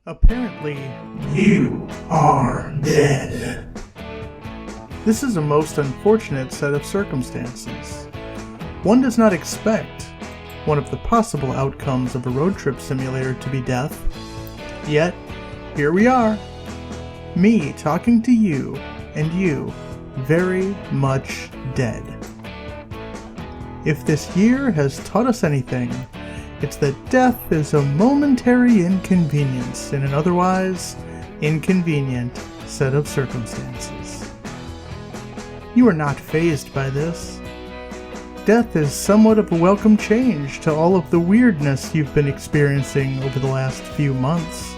Apparently, you are dead. This is a most unfortunate set of circumstances. One does not expect one of the possible outcomes of a road trip simulator to be death. Yet, here we are. Me talking to you, and you very much dead. If this year has taught us anything, it's that death is a momentary inconvenience in an otherwise inconvenient set of circumstances. You are not fazed by this. Death is somewhat of a welcome change to all of the weirdness you've been experiencing over the last few months.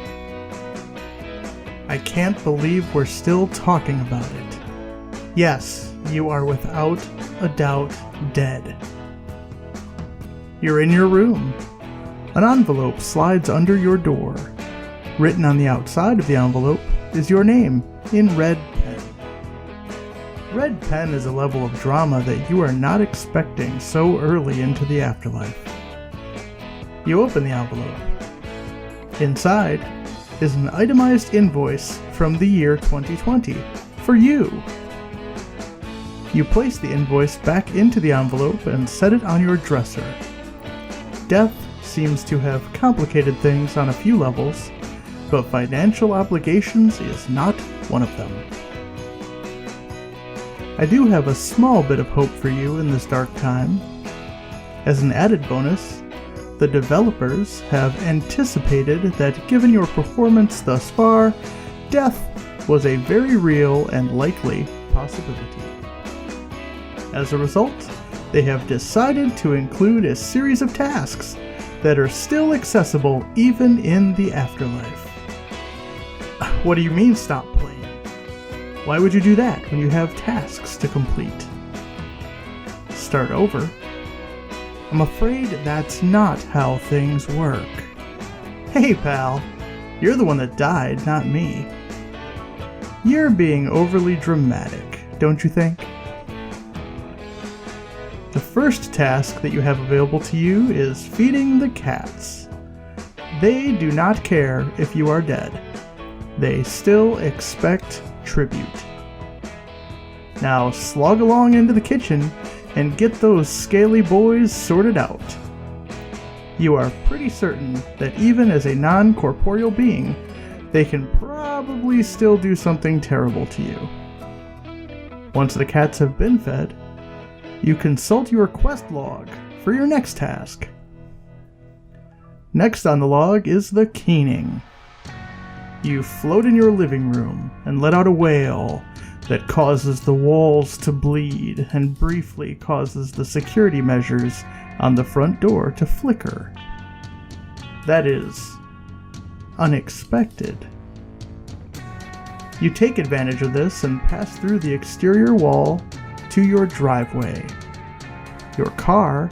I can't believe we're still talking about it. Yes, you are without a doubt dead. You're in your room. An envelope slides under your door. Written on the outside of the envelope is your name in red pen. Red pen is a level of drama that you are not expecting so early into the afterlife. You open the envelope. Inside is an itemized invoice from the year 2020 for you. You place the invoice back into the envelope and set it on your dresser. Death seems to have complicated things on a few levels, but financial obligations is not one of them. I do have a small bit of hope for you in this dark time. As an added bonus, the developers have anticipated that given your performance thus far, death was a very real and likely possibility. As a result, they have decided to include a series of tasks that are still accessible even in the afterlife. What do you mean stop playing? Why would you do that when you have tasks to complete? Start over? I'm afraid that's not how things work. Hey pal, you're the one that died, not me. You're being overly dramatic, don't you think? The first task that you have available to you is feeding the cats. They do not care if you are dead. They still expect tribute. Now slog along into the kitchen and get those scaly boys sorted out. You are pretty certain that even as a non-corporeal being, they can probably still do something terrible to you. Once the cats have been fed, you consult your quest log for your next task. Next on the log is the keening. You float in your living room and let out a wail that causes the walls to bleed and briefly causes the security measures on the front door to flicker. That is unexpected. You take advantage of this and pass through the exterior wall to your driveway. Your car,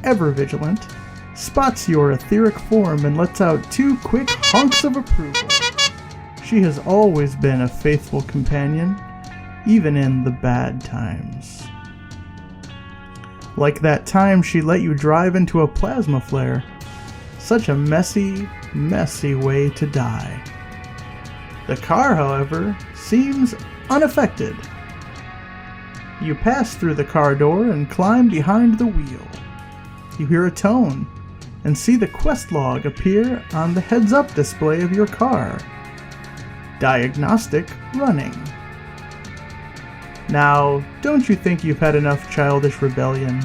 ever vigilant, spots your etheric form and lets out two quick honks of approval. She has always been a faithful companion, even in the bad times. Like that time she let you drive into a plasma flare. Such a messy, messy way to die. The car, however, seems unaffected. You pass through the car door and climb behind the wheel. You hear a tone and see the quest log appear on the heads-up display of your car. Diagnostic running. Now, don't you think you've had enough childish rebellion?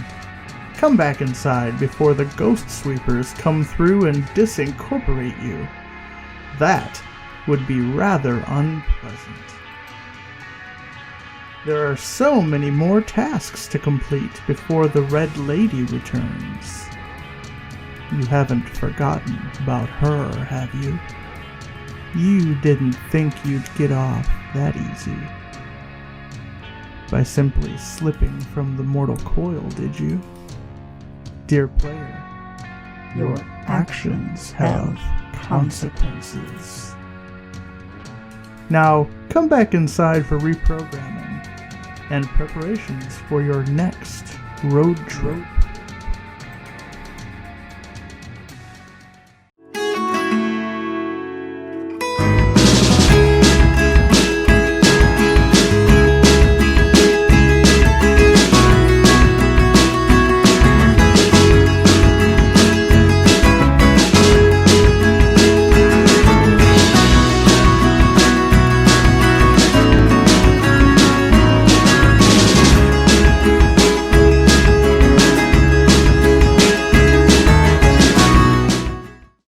Come back inside before the ghost sweepers come through and disincorporate you. That would be rather unpleasant. There are so many more tasks to complete before the Red Lady returns. You haven't forgotten about her, have you? You didn't think you'd get off that easy by simply slipping from the mortal coil, did you? Dear player, your actions have consequences. Now, come back inside for reprogramming and preparations for your next road trip.